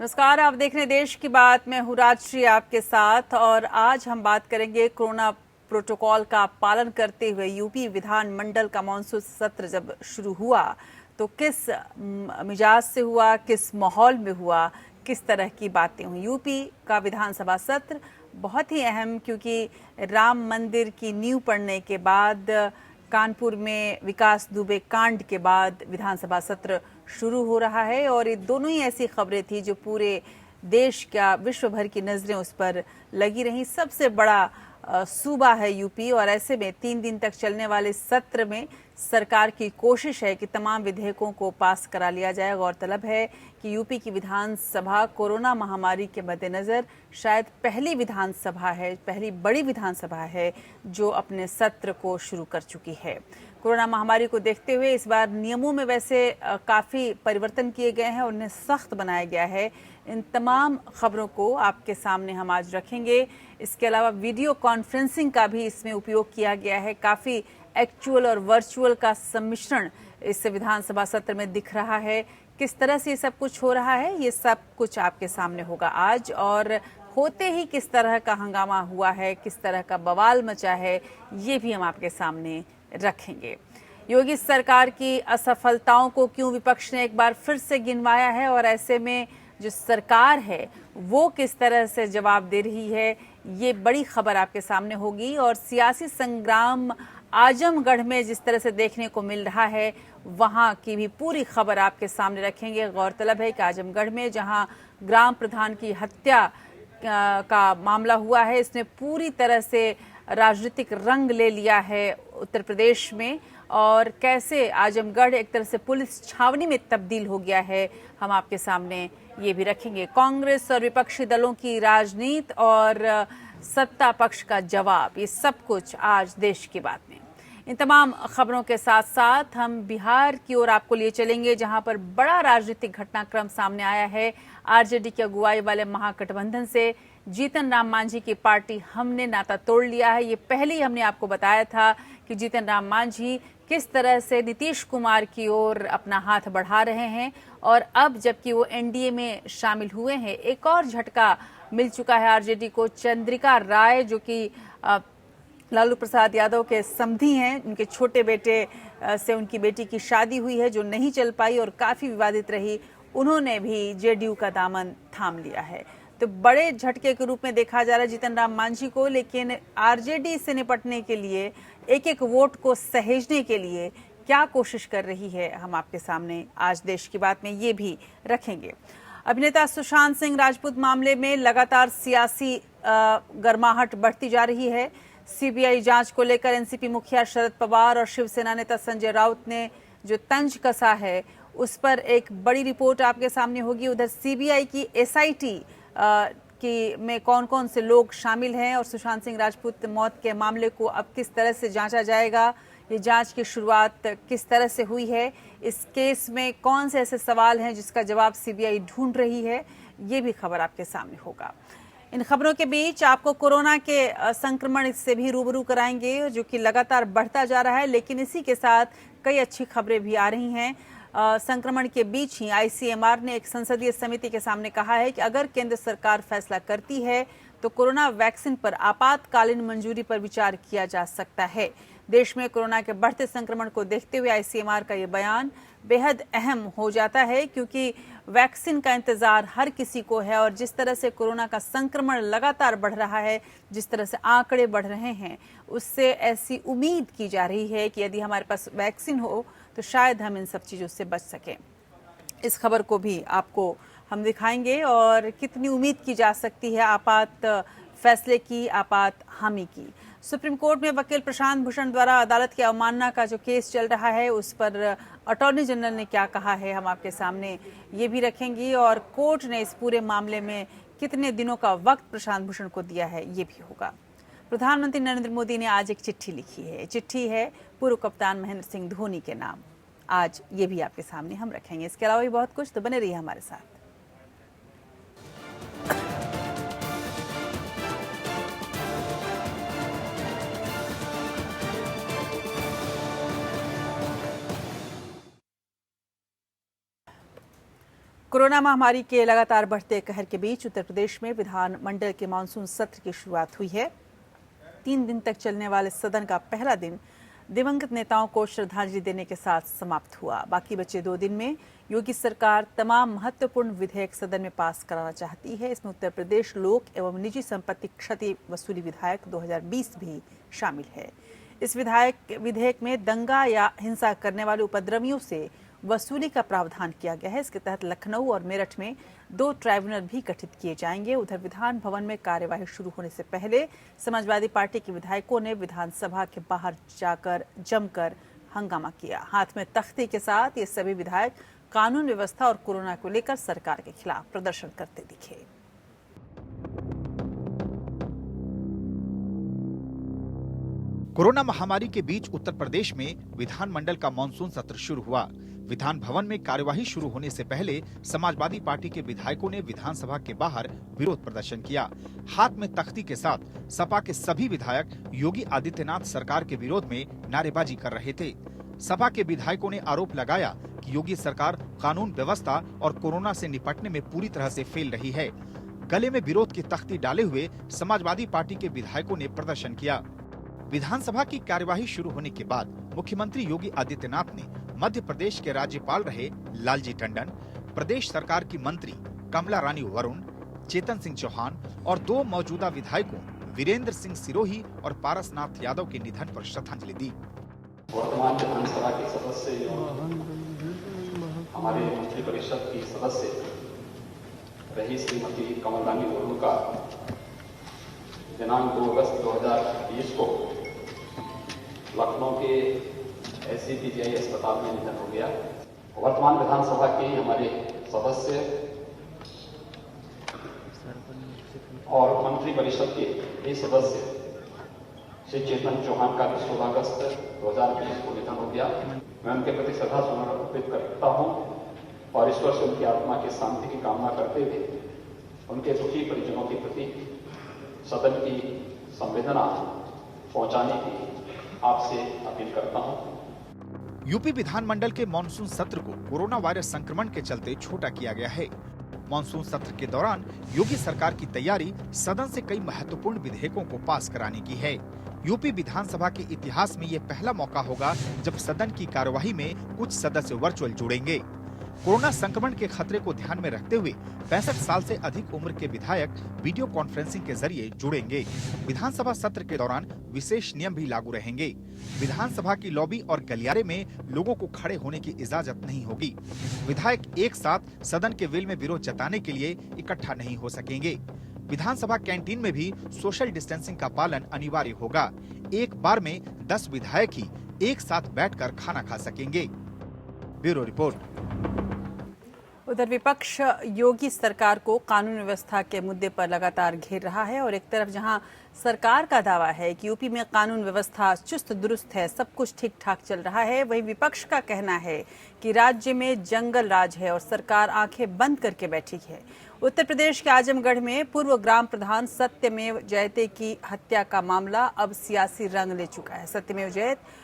नमस्कार, आप देख रहे हैं देश की बात। मैं हूँ राजश्री आपके साथ और आज हम बात करेंगे कोरोना प्रोटोकॉल का पालन करते हुए यूपी विधानमंडल का मानसून सत्र जब शुरू हुआ तो किस मिजाज से हुआ, किस माहौल में हुआ, किस तरह की बातें हुई। यूपी का विधानसभा सत्र बहुत ही अहम, क्योंकि राम मंदिर की नींव पड़ने के बाद, कानपुर में विकास दुबे कांड के बाद विधानसभा सत्र शुरू हो रहा है और ये दोनों ही ऐसी खबरें थी जो पूरे देश का, विश्व भर की नजरें उस पर लगी रहीं। सबसे बड़ा सूबा है यूपी और ऐसे में 3 दिन तक चलने वाले सत्र में सरकार की कोशिश है कि तमाम विधेयकों को पास करा लिया जाए। गौरतलब है कि यूपी की विधानसभा कोरोना महामारी के मद्देनजर शायद पहली विधानसभा है, पहली बड़ी विधानसभा है जो अपने सत्र को शुरू कर चुकी है। कोरोना महामारी को देखते हुए इस बार नियमों में वैसे काफ़ी परिवर्तन किए गए हैं और उन्हें सख्त बनाया गया है। इन तमाम खबरों को आपके सामने हम आज रखेंगे। इसके अलावा वीडियो कॉन्फ्रेंसिंग का भी इसमें उपयोग किया गया है। काफ़ी एक्चुअल और वर्चुअल का सम्मिश्रण इस विधानसभा सत्र में दिख रहा है। किस तरह से ये सब कुछ हो रहा है, ये सब कुछ आपके सामने होगा आज। और होते ही किस तरह का हंगामा हुआ है, किस तरह का बवाल मचा है, ये भी हम आपके सामने रखेंगे। योगी सरकार की असफलताओं को क्यों विपक्ष ने एक बार फिर से गिनवाया है और ऐसे में जो सरकार है वो किस तरह से जवाब दे रही है, ये बड़ी खबर आपके सामने होगी। और सियासी संग्राम आजमगढ़ में जिस तरह से देखने को मिल रहा है, वहां की भी पूरी खबर आपके सामने रखेंगे। गौरतलब है कि आजमगढ़ में जहां ग्राम प्रधान की हत्या का मामला हुआ है, इसने पूरी तरह से राजनीतिक रंग ले लिया है उत्तर प्रदेश में और कैसे आजमगढ़ एक तरह से पुलिस छावनी में तब्दील हो गया है, हम आपके सामने ये भी रखेंगे। कांग्रेस और विपक्षी दलों की राजनीति और सत्ता पक्ष का जवाब, ये सब कुछ आज देश की बात में। इन तमाम खबरों के साथ साथ हम बिहार की ओर आपको लिए चलेंगे, जहां पर बड़ा राजनीतिक घटनाक्रम सामने आया है। आरजेडी की अगुवाई वाले महागठबंधन से जीतन राम मांझी की पार्टी हमने नाता तोड़ लिया है। ये पहले ही हमने आपको बताया था कि जीतन राम मांझी किस तरह से नीतीश कुमार की ओर अपना हाथ बढ़ा रहे हैं और अब जबकि वो एनडीए में शामिल हुए हैं, एक और झटका मिल चुका है आरजेडी को। चंद्रिका राय, जो कि लालू प्रसाद यादव के समधी हैं, उनके छोटे बेटे से उनकी बेटी की शादी हुई है जो नहीं चल पाई और काफ़ी विवादित रही, उन्होंने भी जेडीयू का दामन थाम लिया है। तो बड़े झटके के रूप में देखा जा रहा है जीतन राम मांझी को, लेकिन आरजेडी से निपटने के लिए, एक एक वोट को सहेजने के लिए क्या कोशिश कर रही है, हम आपके सामने आज देश की बात में ये भी रखेंगे। अभिनेता सुशांत सिंह राजपूत मामले में लगातार सियासी गर्माहट बढ़ती जा रही है। सीबीआई जांच को लेकर एनसीपी मुखिया शरद पवार और शिवसेना नेता संजय राउत ने जो तंज कसा है, उस पर एक बड़ी रिपोर्ट आपके सामने होगी। उधर सीबीआई की एसआईटी कि में कौन कौन से लोग शामिल हैं और सुशांत सिंह राजपूत मौत के मामले को अब किस तरह से जांचा जाएगा, ये जांच की शुरुआत किस तरह से हुई है, इस केस में कौन से ऐसे सवाल हैं जिसका जवाब सीबीआई ढूंढ रही है, ये भी खबर आपके सामने होगा। इन खबरों के बीच आपको कोरोना के संक्रमण से भी रूबरू कराएंगे जो कि लगातार बढ़ता जा रहा है, लेकिन इसी के साथ कई अच्छी खबरें भी आ रही हैं। संक्रमण के बीच ही आईसीएमआर ने एक संसदीय समिति के सामने कहा है कि अगर केंद्र सरकार फैसला करती है तो कोरोना वैक्सीन पर आपातकालीन मंजूरी पर विचार किया जा सकता है। देश में कोरोना के बढ़ते संक्रमण को देखते हुए आईसीएमआर का ये बयान बेहद अहम हो जाता है, क्योंकि वैक्सीन का इंतजार हर किसी को है और जिस तरह से कोरोना का संक्रमण लगातार बढ़ रहा है, जिस तरह से आंकड़े बढ़ रहे हैं, उससे ऐसी उम्मीद की जा रही है कि यदि हमारे पास वैक्सीन हो तो शायद हम इन सब चीज़ों से बच सकें। इस खबर को भी आपको हम दिखाएंगे और कितनी उम्मीद की जा सकती है आपात फैसले की, आपात हामी की। सुप्रीम कोर्ट में वकील प्रशांत भूषण द्वारा अदालत की अवमानना का जो केस चल रहा है, उस पर अटॉर्नी जनरल ने क्या कहा है, हम आपके सामने ये भी रखेंगे। और कोर्ट ने इस पूरे मामले में कितने दिनों का वक्त प्रशांत भूषण को दिया है, ये भी होगा। प्रधानमंत्री नरेंद्र मोदी ने आज एक चिट्ठी लिखी है। चिट्ठी है पूर्व कप्तान महेंद्र सिंह धोनी के नाम। आज ये भी आपके सामने हम रखेंगे। इसके अलावा भी बहुत कुछ, तो बने रहिए हमारे साथ। कोरोना महामारी के लगातार बढ़ते कहर के बीच उत्तर प्रदेश में विधानमंडल के मानसून सत्र की शुरुआत हुई है। 3 दिन तक चलने वाले सदन का पहला दिन दिवंगत नेताओं को श्रद्धांजलि देने के साथ समाप्त हुआ। बाकी बचे 2 दिन में योगी सरकार तमाम महत्वपूर्ण विधेयक सदन में पास कराना चाहती है। इसमें उत्तर प्रदेश लोक एवं निजी संपत्ति क्षति वसूली विधेयक 2020 भी शामिल है। इस विधेयक में दंगा या हिंसा करने वाले उपद्रवियों से वसूली का प्रावधान किया गया है। इसके तहत लखनऊ और मेरठ में 2 ट्राइब्यूनल भी गठित किए जाएंगे। उधर विधान भवन में कार्यवाही शुरू होने से पहले समाजवादी पार्टी के विधायकों ने विधानसभा के बाहर जाकर जमकर हंगामा किया। हाथ में तख्ती के साथ ये सभी विधायक कानून व्यवस्था और कोरोना को लेकर सरकार के खिलाफ प्रदर्शन करते दिखे। कोरोना महामारी के बीच उत्तर प्रदेश में विधानमंडल का मानसून सत्र शुरू हुआ। विधान भवन में कार्यवाही शुरू होने से पहले समाजवादी पार्टी के विधायकों ने विधानसभा के बाहर विरोध प्रदर्शन किया। हाथ में तख्ती के साथ सपा के सभी विधायक योगी आदित्यनाथ सरकार के विरोध में नारेबाजी कर रहे थे। सपा के विधायकों ने आरोप लगाया कि योगी सरकार कानून व्यवस्था और कोरोना से निपटने में पूरी तरह से फेल रही है। गले में विरोध की तख्ती डाले हुए समाजवादी पार्टी के विधायकों ने प्रदर्शन किया। विधानसभा की कार्यवाही शुरू होने के बाद मुख्यमंत्री योगी आदित्यनाथ ने मध्य प्रदेश के राज्यपाल रहे लालजी टंडन, प्रदेश सरकार की मंत्री कमला रानी वरुण, चेतन सिंह चौहान और 2 मौजूदा विधायकों वीरेंद्र सिंह सिरोही और पारसनाथ यादव के निधन पर श्रद्धांजलि दी। वर्तमान विधानसभा के सदस्य हमारे मंत्री परिषद की सदस्य रही श्रीमती कमला रानी वरुण का दिनांक 2 अगस्त 2020 को लखनऊ के SCPGI अस्पताल में निधन हो गया। वर्तमान विधानसभा के हमारे सदस्य और मंत्री परिषद के सदस्य श्री चेतन चौहान का 16 अगस्त 2020 को निधन हो गया। मैं उनके प्रति श्रद्धा सुमन अर्पित करता हूं और ईश्वर से उनकी आत्मा की शांति की कामना करते हुए उनके दुखी परिजनों के प्रति सदन की संवेदना पहुंचाने की आपसे अपील करता हूं। यूपी विधानमंडल के मानसून सत्र को कोरोना वायरस संक्रमण के चलते छोटा किया गया है। मानसून सत्र के दौरान योगी सरकार की तैयारी सदन से कई महत्वपूर्ण विधेयकों को पास कराने की है। यूपी विधानसभा के इतिहास में ये पहला मौका होगा जब सदन की कार्यवाही में कुछ सदस्य वर्चुअल जुड़ेंगे। कोरोना संक्रमण के खतरे को ध्यान में रखते हुए 65 साल से अधिक उम्र के विधायक वीडियो कॉन्फ्रेंसिंग के जरिए जुड़ेंगे। विधानसभा सत्र के दौरान विशेष नियम भी लागू रहेंगे। विधानसभा की लॉबी और गलियारे में लोगों को खड़े होने की इजाजत नहीं होगी। विधायक एक साथ सदन के वेल में विरोध जताने के लिए इकट्ठा नहीं हो सकेंगे। विधानसभा कैंटीन में भी सोशल डिस्टेंसिंग का पालन अनिवार्य होगा। एक बार में 10 विधायक ही एक साथ बैठकर खाना खा सकेंगे। Bureau report. उधर विपक्ष योगी सरकार को कानून व्यवस्था के मुद्दे पर लगातार घेर रहा है और एक तरफ जहां सरकार का दावा है कि यूपी में कानून व्यवस्था चुस्त दुरुस्त है, सब कुछ ठीक ठाक चल रहा है, वहीं विपक्ष का कहना है कि राज्य में जंगल राज है और सरकार आंखें बंद करके बैठी है। उत्तर प्रदेश के आजमगढ़ में पूर्व ग्राम प्रधान सत्यमेव जयते की हत्या का मामला अब सियासी रंग ले चुका है। सत्यमेव जयते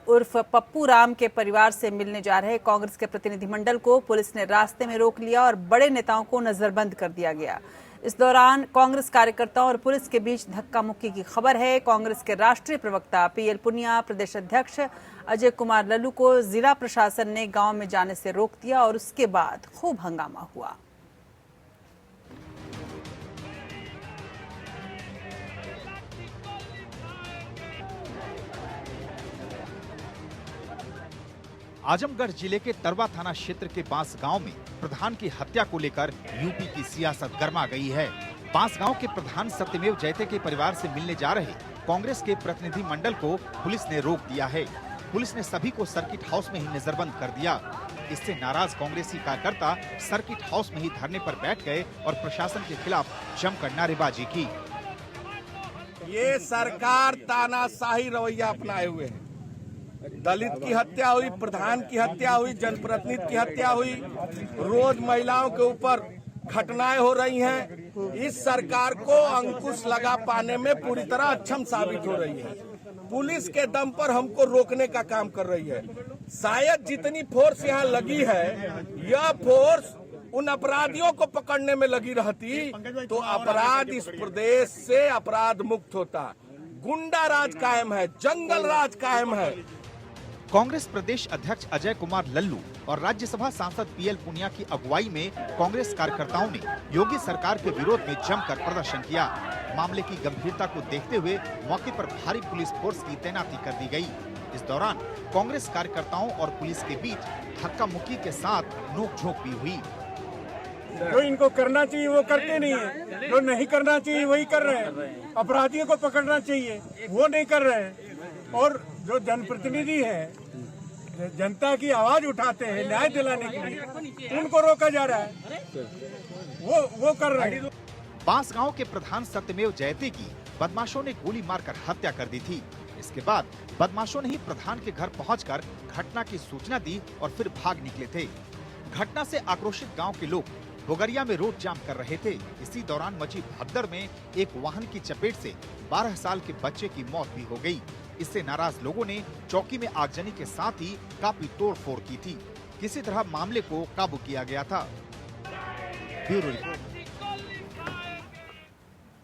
उर्फ पप्पू राम के परिवार से मिलने जा रहे कांग्रेस के प्रतिनिधिमंडल को पुलिस ने रास्ते में रोक लिया और बड़े नेताओं को नजरबंद कर दिया गया। इस दौरान कांग्रेस कार्यकर्ताओं और पुलिस के बीच धक्का मुक्की की खबर है। कांग्रेस के राष्ट्रीय प्रवक्ता PL पुनिया, प्रदेश अध्यक्ष अजय कुमार लल्लू को जिला प्रशासन ने गांव में जाने से रोक दिया और उसके बाद खूब हंगामा हुआ। आजमगढ़ जिले के तरवा थाना क्षेत्र के बांस गांव में प्रधान की हत्या को लेकर यूपी की सियासत गर्मा गई है। बांस गांव के प्रधान सत्यमेव जयते के परिवार से मिलने जा रहे कांग्रेस के प्रतिनिधि मंडल को पुलिस ने रोक दिया है। पुलिस ने सभी को सर्किट हाउस में ही नजरबंद कर दिया। इससे नाराज कांग्रेसी कार्यकर्ता सर्किट हाउस में ही धरने पर बैठ गए और प्रशासन के खिलाफ जमकर नारेबाजी की। ये सरकार तानाशाही रवैया अपनाए हुए है। दलित की हत्या हुई, प्रधान की हत्या हुई, जनप्रतिनिधि की हत्या हुई, रोज महिलाओं के ऊपर घटनाएं हो रही हैं। इस सरकार को अंकुश लगा पाने में पूरी तरह अक्षम साबित हो रही है। पुलिस के दम पर हमको रोकने का काम कर रही है। शायद जितनी फोर्स यहाँ लगी है, यह फोर्स उन अपराधियों को पकड़ने में लगी रहती तो अपराध इस प्रदेश से अपराध मुक्त होता। गुंडा राज कायम है, जंगल राज कायम है। कांग्रेस प्रदेश अध्यक्ष अजय कुमार लल्लू और राज्यसभा सांसद पीएल पुनिया की अगुवाई में कांग्रेस कार्यकर्ताओं ने योगी सरकार के विरोध में जमकर प्रदर्शन किया। मामले की गंभीरता को देखते हुए मौके पर भारी पुलिस फोर्स की तैनाती कर दी गई। इस दौरान कांग्रेस कार्यकर्ताओं और पुलिस के बीच धक्का मुक्की के साथ नोकझोंक भी हुई। जो इनको करना चाहिए वो करते नहीं है, जो नहीं करना चाहिए वही कर रहे हैं। अपराधियों को पकड़ना चाहिए वो नहीं कर रहे हैं, और जो जनप्रतिनिधि है, जनता की आवाज उठाते हैं न्याय दिलाने के लिए, उनको रोका जा रहा है, वो कर रहे हैं। बांसगांव के प्रधान सत्यमेव जयते की बदमाशों ने गोली मारकर हत्या कर दी थी। इसके बाद बदमाशों ने ही प्रधान के घर पहुंचकर घटना की सूचना दी और फिर भाग निकले थे। घटना से आक्रोशित गांव के लोग बोगरिया में रोड जाम कर रहे थे। इसी दौरान मची भगदड़ में एक वाहन की चपेट से 12 साल के बच्चे की मौत भी हो गई। इससे नाराज लोगों ने चौकी में आगजनी के साथ ही काफी तोड़फोड़ की थी। किसी तरह मामले को काबू किया गया था। Bureau report.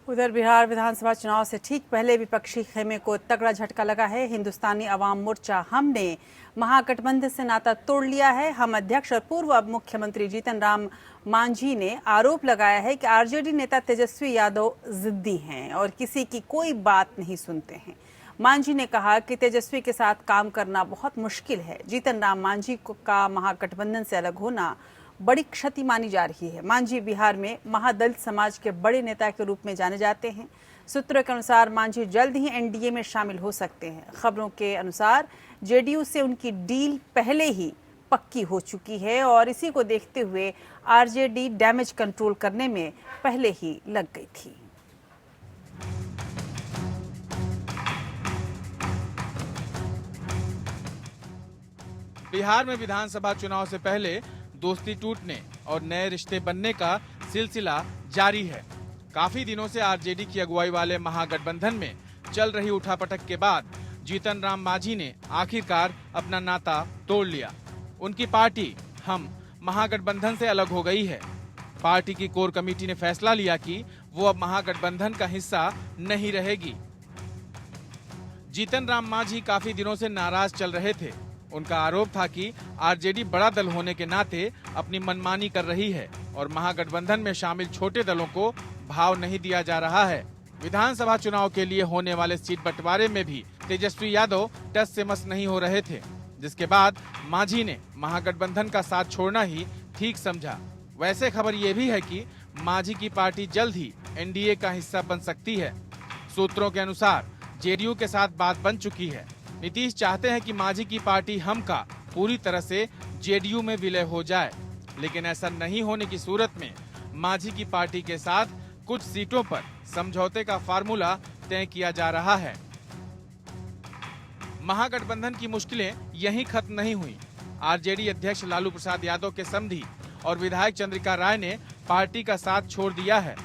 उधर बिहार विधानसभा चुनाव से ठीक पहले विपक्षी खेमे को तगड़ा झटका लगा है। हिंदुस्तानी अवाम मोर्चा हम ने महागठबंधन से नाता तोड़ लिया है। हम अध्यक्ष और पूर्व उप मुख्यमंत्री जीतन राम मांझी ने आरोप लगाया है कि आरजेडी नेता तेजस्वी यादव जिद्दी हैं और किसी की कोई बात नहीं सुनते हैं। मांझी ने कहा कि तेजस्वी के साथ काम करना बहुत मुश्किल है। जीतन राम मांझी का महागठबंधन से अलग होना बड़ी क्षति मानी जा रही है। मांझी बिहार में महादलित समाज के बड़े नेता के रूप में जाने जाते हैं। सूत्रों के अनुसार मांझी जल्द ही एनडीए में शामिल हो सकते हैं। खबरों के अनुसार जेडीयू से उनकी डील पहले ही पक्की हो चुकी है और इसी को देखते हुए आरजेडी डैमेज कंट्रोल करने में पहले ही लग गई थी। बिहार में विधानसभा चुनाव से पहले दोस्ती टूटने और नए रिश्ते बनने का सिलसिला जारी है। काफी दिनों से आरजेडी की अगुवाई वाले महागठबंधन में चल रही उठापटक के बाद जीतन राम मांझी ने आखिरकार अपना नाता तोड़ लिया। उनकी पार्टी हम महागठबंधन से अलग हो गई है। पार्टी की कोर कमेटी ने फैसला लिया कि वो अब महागठबंधन का हिस्सा नहीं रहेगी। जीतन राम मांझी काफी दिनों से नाराज चल रहे थे। उनका आरोप था कि आरजेडी बड़ा दल होने के नाते अपनी मनमानी कर रही है और महागठबंधन में शामिल छोटे दलों को भाव नहीं दिया जा रहा है। विधानसभा चुनाव के लिए होने वाले सीट बंटवारे में भी तेजस्वी यादव टस से मस नहीं हो रहे थे, जिसके बाद मांझी ने महागठबंधन का साथ छोड़ना ही ठीक समझा। वैसे खबर ये भी है कि मांझी की पार्टी जल्द ही एनडीए का हिस्सा बन सकती है। सूत्रों के अनुसार जेडीयू के साथ बात बन चुकी है। नीतीश चाहते हैं कि मांझी की पार्टी हम का पूरी तरह से जेडीयू में विलय हो जाए, लेकिन ऐसा नहीं होने की सूरत में मांझी की पार्टी के साथ कुछ सीटों पर समझौते का फार्मूला तय किया जा रहा है। महागठबंधन की मुश्किलें यहीं खत्म नहीं हुई। आरजेडी अध्यक्ष लालू प्रसाद यादव के समधी और विधायक चंद्रिका राय ने पार्टी का साथ छोड़ दिया है।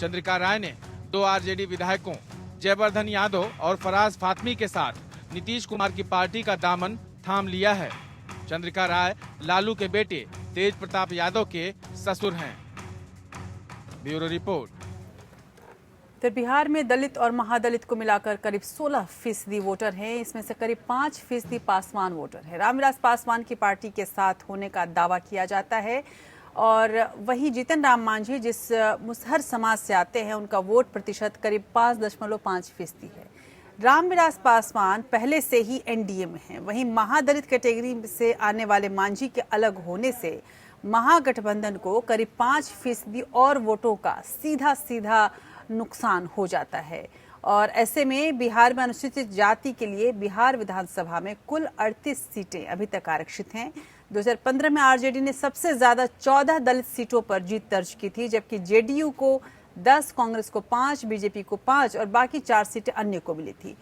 चंद्रिका राय ने 2 आरजेडी विधायकों जयवर्धन यादव और फराज फातमी के साथ नीतीश कुमार की पार्टी का दामन थाम लिया है। चंद्रिका राय लालू के बेटे तेज प्रताप यादव के ससुर हैं। Bureau report. तो बिहार में दलित और महादलित को मिलाकर करीब 16% वोटर हैं। इसमें से करीब 5% पासवान वोटर है। रामविलास पासवान की पार्टी के साथ होने का दावा किया जाता है और वहीं जीतन राम मांझी जिस मुसहर समाज से आते हैं उनका वोट प्रतिशत करीब 5.5% है। रामविलास पासवान पहले से ही एनडीए में हैं। वहीं महादलित कैटेगरी से आने वाले मांझी के अलग होने से महागठबंधन को करीब 5% और वोटों का सीधा नुकसान हो जाता है। और ऐसे में बिहार में अनुसूचित जाति के लिए बिहार विधानसभा में कुल 38 सीटें अभी तक आरक्षित हैं। 2015 में आरजेडी ने सबसे ज्यादा 14 दलित सीटों पर जीत दर्ज की थी, जबकि जेडीयू को 10, कांग्रेस को 5, बीजेपी को 5 और बाकी 4 सीटें अन्य को मिली थी।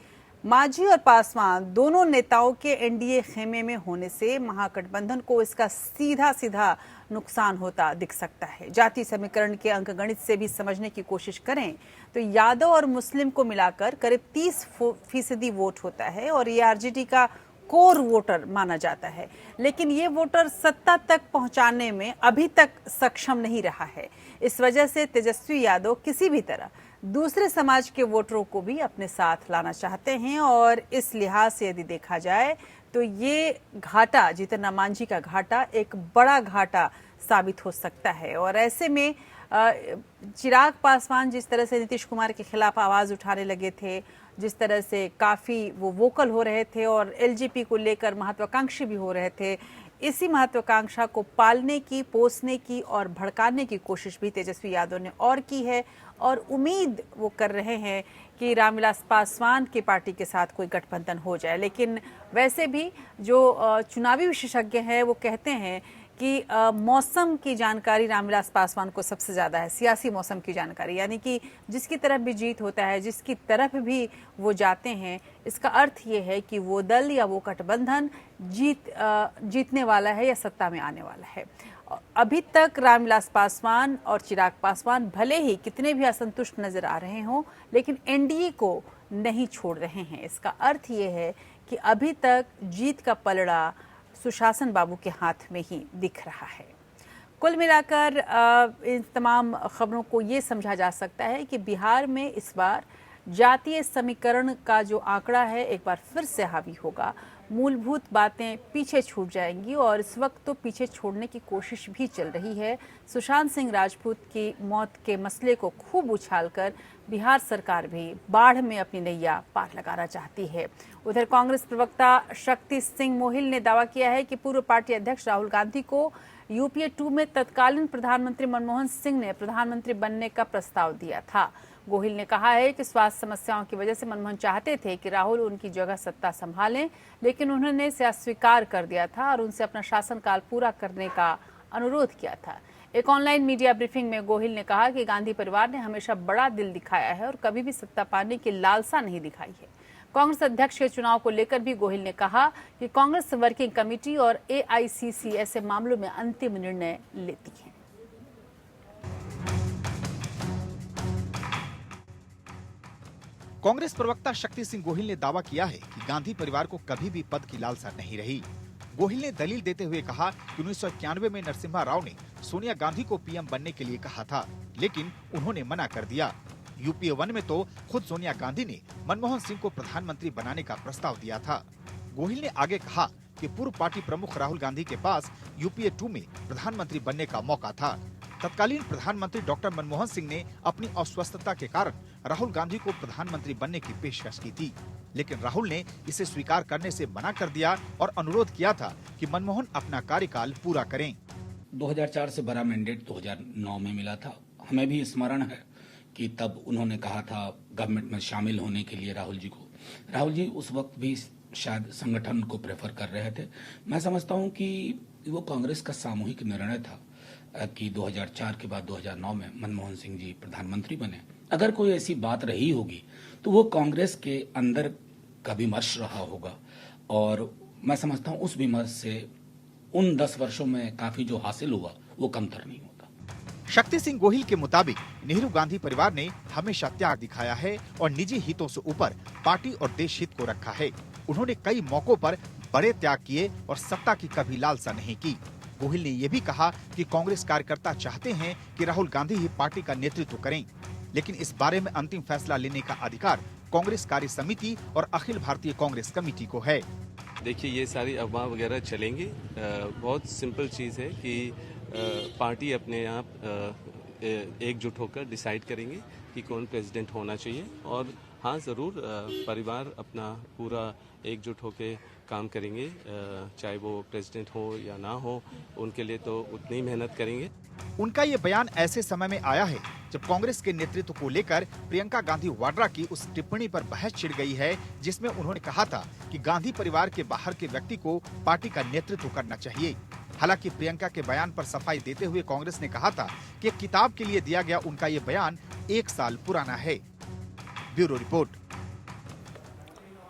मांझी और पासवान दोनों नेताओं के एनडीए खेमे में होने से महागठबंधन को इसका सीधा नुकसान होता दिख सकता है। जाति समीकरण के अंकगणित से भी समझने की कोशिश करें तो यादव और मुस्लिम को मिलाकर करीब 30% वोट होता है और ये आरजेडी का कोर वोटर माना जाता है, लेकिन ये वोटर सत्ता तक पहुंचाने में अभी तक सक्षम नहीं रहा है। इस वजह से तेजस्वी यादव किसी भी तरह दूसरे समाज के वोटरों को भी अपने साथ लाना चाहते हैं और इस लिहाज से यदि देखा जाए तो ये घाटा, जीतन राम मांझी का घाटा एक बड़ा घाटा साबित हो सकता है। और ऐसे में चिराग पासवान जिस तरह से नीतीश कुमार के खिलाफ आवाज उठाने लगे थे, जिस तरह से काफी वो वोकल हो रहे थे और एलजीपी को लेकर महत्वाकांक्षी भी हो रहे थे, इसी महत्वाकांक्षा को पालने की, पोसने की और भड़काने की कोशिश भी तेजस्वी यादव ने और की है। और उम्मीद वो कर रहे हैं कि रामविलास पासवान की पार्टी के साथ कोई गठबंधन हो जाए। लेकिन वैसे भी जो चुनावी विशेषज्ञ हैं वो कहते हैं कि मौसम की जानकारी रामविलास पासवान को सबसे ज्यादा है, सियासी मौसम की जानकारी, यानी कि जिसकी तरफ भी जीत होता है, जिसकी तरफ भी वो जाते हैं, इसका अर्थ ये है कि वो दल या वो गठबंधन जीतने वाला है या सत्ता में आने वाला है। अभी तक रामविलास पासवान और चिराग पासवान भले ही कितने भी असंतुष्ट नजर आ रहे हों, लेकिन एनडीए को नहीं छोड़ रहे हैं। इसका अर्थ ये है कि अभी तक जीत का सुशासन बाबू के हाथ में ही दिख रहा है। कुल मिलाकर इन तमाम खबरों को ये समझा जा सकता है कि बिहार में इस बार जातीय समीकरण का जो आंकड़ा है एक बार फिर से हावी होगा। मूलभूत बातें पीछे छूट जाएंगी और इस वक्त तो पीछे छोड़ने की कोशिश भी चल रही है। सुशांत सिंह राजपूत की मौत के मसले को खूब उछालकर बिहार सरकार भी बाढ़ में अपनी नैया पार लगाना चाहती है। उधर कांग्रेस प्रवक्ता शक्ति सिंह गोहिल ने दावा किया है कि पूर्व पार्टी अध्यक्ष राहुल गांधी को यूपीए 2 में तत्कालीन प्रधानमंत्री मनमोहन सिंह ने प्रधानमंत्री बनने का प्रस्ताव दिया था। गोहिल ने कहा है कि स्वास्थ्य समस्याओं की वजह से मनमोहन चाहते थे कि राहुल उनकी जगह सत्ता संभालें, लेकिन उन्होंने इसे अस्वीकार कर दिया था और उनसे अपना शासनकाल पूरा करने का अनुरोध किया था। एक ऑनलाइन मीडिया ब्रीफिंग में गोहिल ने कहा कि गांधी परिवार ने हमेशा बड़ा दिल दिखाया है और कभी भी सत्ता पाने की लालसा नहीं दिखाई है। कांग्रेस अध्यक्ष के चुनाव को लेकर भी गोहिल ने कहा कि कांग्रेस वर्किंग कमेटी और एआईसीसी ऐसे मामलों में अंतिम निर्णय लेती है। कांग्रेस प्रवक्ता शक्ति सिंह गोहिल ने दावा किया है कि गांधी परिवार को कभी भी पद की लालसा नहीं रही। गोहिल ने दलील देते हुए कहा कि 1991 में नरसिम्हा राव ने सोनिया गांधी को पीएम बनने के लिए कहा था, लेकिन उन्होंने मना कर दिया। यूपीए 1 में तो खुद सोनिया गांधी ने मनमोहन सिंह को प्रधानमंत्री बनाने का प्रस्ताव दिया था। गोहिल ने आगे कहा कि पूर्व पार्टी प्रमुख राहुल गांधी के पास यूपीए 2 में प्रधानमंत्री बनने का मौका था। तत्कालीन प्रधानमंत्री डॉक्टर मनमोहन सिंह ने अपनी अस्वस्थता के कारण राहुल गांधी को प्रधानमंत्री बनने की पेशकश की थी, लेकिन राहुल ने इसे स्वीकार करने से मना कर दिया और अनुरोध किया था कि मनमोहन अपना कार्यकाल पूरा करें। 2004 से बड़ा मैंडेट 2009 में मिला था। हमें भी स्मरण है कि तब उन्होंने कहा था गवर्नमेंट में शामिल होने के लिए राहुल जी को। राहुल जी उस वक्त भी शायद संगठन को प्रेफर कर रहे थे। मैं समझता हूं कि वो कांग्रेस का सामूहिक निर्णय था कि 2004 के बाद 2009 में मनमोहन सिंह जी प्रधानमंत्री बने। अगर कोई ऐसी बात रही होगी तो वो कांग्रेस के अंदर का विमर्श रहा होगा और मैं समझता हूं उस विमर्श से उन 10 वर्षों में काफी जो हासिल हुआ वो कमतर नहीं होता। शक्ति सिंह गोहिल के मुताबिक नेहरू गांधी परिवार ने हमेशा त्याग दिखाया है और निजी हितों से ऊपर पार्टी और देश हित को रखा है। उन्होंने कई मौकों पर बड़े त्याग किए और सत्ता की कभी लालसा नहीं की। गोहिल ने यह भी कहा कि कांग्रेस कार्यकर्ता चाहते हैं कि राहुल गांधी ही पार्टी का नेतृत्व करें, लेकिन इस बारे में अंतिम फैसला लेने का अधिकार कांग्रेस कार्य समिति और अखिल भारतीय कांग्रेस कमेटी को है। देखिए, ये सारी अफवाह वगैरह चलेंगी। बहुत सिंपल चीज़ है कि पार्टी अपने आप एकजुट होकर डिसाइड करेंगे कि कौन प्रेसिडेंट होना चाहिए और हाँ, ज़रूर परिवार अपना पूरा एकजुट होकर काम करेंगे, चाहे वो प्रेसिडेंट हो या ना हो, उनके लिए तो उतनी ही मेहनत करेंगे। उनका ये बयान ऐसे समय में आया है जब कांग्रेस के नेतृत्व को लेकर प्रियंका गांधी वाड्रा की उस टिप्पणी पर बहस छिड़ गई है, जिसमें उन्होंने कहा था कि गांधी परिवार के बाहर के व्यक्ति को पार्टी का नेतृत्व करना चाहिए। हालांकि प्रियंका के बयान पर सफाई देते हुए कांग्रेस ने कहा था कि एक किताब के लिए दिया गया उनका ये बयान 1 साल पुराना है। Bureau report.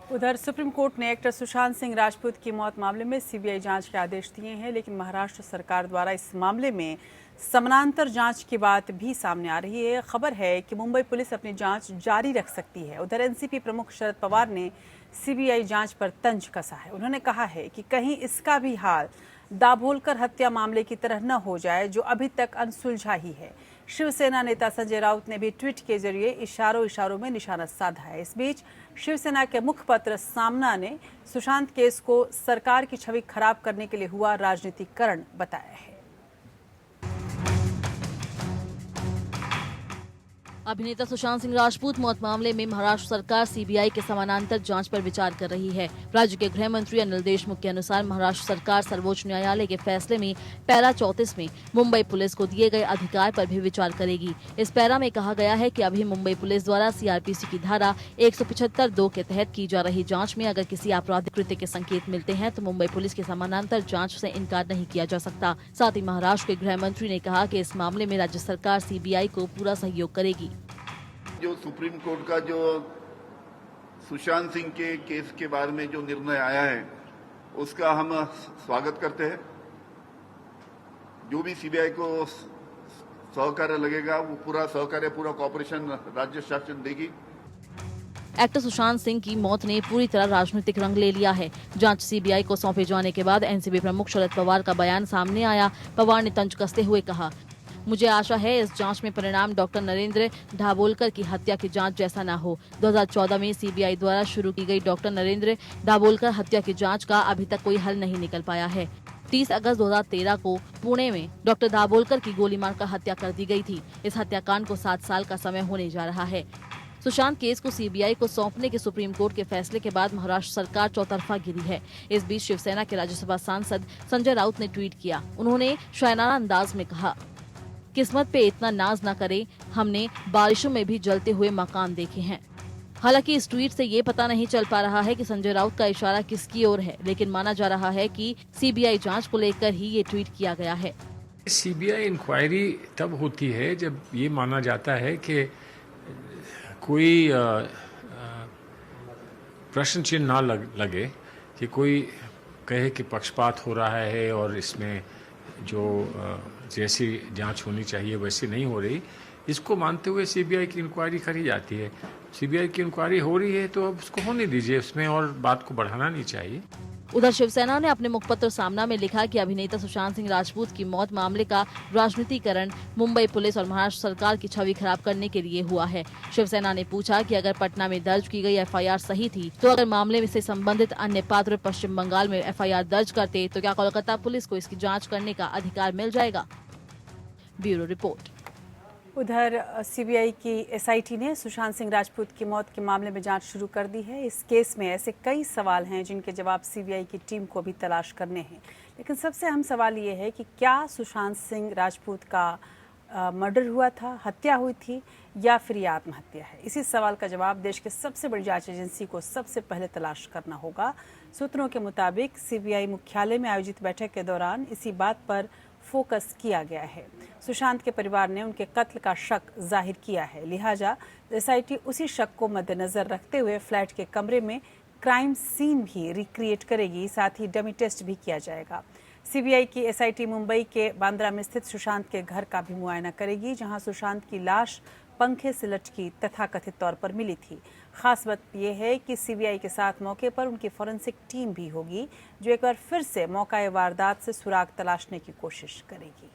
उधर सुप्रीम कोर्ट ने एक्टर सुशांत सिंह राजपूत की मौत मामले में सीबीआई जांच के आदेश दिए हैं, लेकिन महाराष्ट्र सरकार द्वारा इस मामले में समानांतर जांच की बात भी सामने आ रही है। खबर है कि मुंबई पुलिस अपनी जांच जारी रख सकती है। उधर एनसीपी प्रमुख शरद पवार ने सीबीआई जांच पर तंज कसा है। उन्होंने कहा है कि कहीं इसका भी हाल दाभोलकर हत्या मामले की तरह न हो जाए, जो अभी तक अनसुलझा ही है। शिवसेना नेता संजय राउत ने भी ट्वीट के जरिए इशारों में निशाना साधा है। इस बीच शिवसेना के मुखपत्र सामना ने सुशांत केस को सरकार की छवि खराब करने के लिए हुआ राजनीतिकरण बताया है। अभिनेता सुशांत सिंह राजपूत मौत मामले में महाराष्ट्र सरकार सीबीआई के समानांतर जांच पर विचार कर रही है। राज्य के गृह मंत्री अनिल देशमुख के अनुसार महाराष्ट्र सरकार सर्वोच्च न्यायालय के फैसले में पैरा 34 में मुंबई पुलिस को दिए गए अधिकार पर भी विचार करेगी। इस पैरा में कहा गया है कि अभी मुंबई पुलिस द्वारा सीआरपीसी की धारा 175(2) के तहत की जा रही जाँच में अगर किसी आपराधिक कृत्य के संकेत मिलते हैं तो मुंबई पुलिस की समानांतर जाँच से इनकार नहीं किया जा सकता। साथ ही महाराष्ट्र के गृह मंत्री ने कहा कि इस मामले में राज्य सरकार सीबीआई को पूरा सहयोग करेगी। जो सुप्रीम कोर्ट का जो सुशांत सिंह के केस के बारे में जो निर्णय आया है उसका हम स्वागत करते हैं। जो भी सीबीआई को सहकार्य लगेगा वो पूरा सहकार्य, पूरा कॉपरेशन राज्य शासन देगी। एक्टर सुशांत सिंह की मौत ने पूरी तरह राजनीतिक रंग ले लिया है। जांच सीबीआई को सौंपे जाने के बाद एनसीपी प्रमुख शरद पवार का बयान सामने आया। पवार ने तंज कसते हुए कहा, मुझे आशा है इस जांच में परिणाम डॉक्टर नरेंद्र दाभोलकर की हत्या की जांच जैसा न हो। 2014 में सीबीआई द्वारा शुरू की गई डॉक्टर नरेंद्र दाभोलकर हत्या की जांच का अभी तक कोई हल नहीं निकल पाया है। 30 अगस्त 2013 को पुणे में डॉक्टर दाभोलकर की गोली मारकर हत्या कर दी गई थी। इस हत्याकांड को 7 साल का समय होने जा रहा है। सुशांत केस को सीबीआई को सौंपने के सुप्रीम कोर्ट के फैसले के बाद महाराष्ट्र सरकार चौतरफा गिरी है। इस बीच शिवसेना के राज्यसभा सांसद संजय राउत ने ट्वीट किया। उन्होंने शायराना अंदाज में कहा, किस्मत पे इतना नाज न करे, हमने बारिशों में भी जलते हुए मकान देखे हैं। हालांकि इस ट्वीट से ये पता नहीं चल पा रहा है कि संजय राउत का इशारा किसकी ओर है, लेकिन माना जा रहा है कि सीबीआई जांच को लेकर ही ये ट्वीट किया गया है। सीबीआई इंक्वायरी तब होती है जब ये माना जाता है कि कोई प्रश्न चिन्ह ना लगे, कि कोई कहे कि पक्षपात हो रहा है और इसमें जो जैसी जांच होनी चाहिए वैसी नहीं हो रही। इसको मानते हुए सीबीआई की इंक्वायरी करी जाती है। सीबीआई की इंक्वायरी हो रही है तो अब उसको होने दीजिए, उसमें और बात को बढ़ाना नहीं चाहिए। उधर शिवसेना ने अपने मुखपत्र सामना में लिखा कि अभिनेता सुशांत सिंह राजपूत की मौत मामले का राजनीतिकरण मुंबई पुलिस और महाराष्ट्र सरकार की छवि खराब करने के लिए हुआ है। शिवसेना ने पूछा कि अगर पटना में दर्ज की गई एफआईआर सही थी तो अगर मामले से संबंधित अन्य पात्र पश्चिम बंगाल में एफआईआर दर्ज करते तो क्या कोलकाता पुलिस को इसकी जाँच करने का अधिकार मिल जाएगा। Bureau report. उधर सीबीआई की एसआईटी ने सुशांत सिंह राजपूत की मौत के मामले में जांच शुरू कर दी है। इस केस में ऐसे कई सवाल हैं जिनके जवाब सीबीआई की टीम को भी तलाश करने हैं, लेकिन सबसे अहम सवाल ये है कि क्या सुशांत सिंह राजपूत का मर्डर हुआ था, हत्या हुई थी या फिर ये आत्महत्या है। इसी सवाल का जवाब देश के सबसे बड़ी जांच एजेंसी को सबसे पहले तलाश करना होगा। सूत्रों के मुताबिक सीबीआई मुख्यालय में आयोजित बैठक के दौरान इसी बात पर फोकस किया गया है। सुशांत के परिवार ने उनके कत्ल का शक जाहिर किया है, लिहाजा एसआईटी उसी शक को मद्देनजर रखते हुए फ्लैट के कमरे में क्राइम सीन भी रिक्रिएट करेगी, साथ ही डमी टेस्ट भी किया जाएगा। सीबीआई की एसआईटी मुंबई के बांद्रा में स्थित सुशांत के घर का भी मुआयना करेगी, जहां सुशांत की लाश पंखे से लटकी तथाकथित तौर पर मिली थी। खास बात यह है कि सीबीआई के साथ मौके पर उनकी फोरेंसिक टीम भी होगी, जो एक बार फिर से मौका वारदात से सुराग तलाशने की कोशिश करेगी।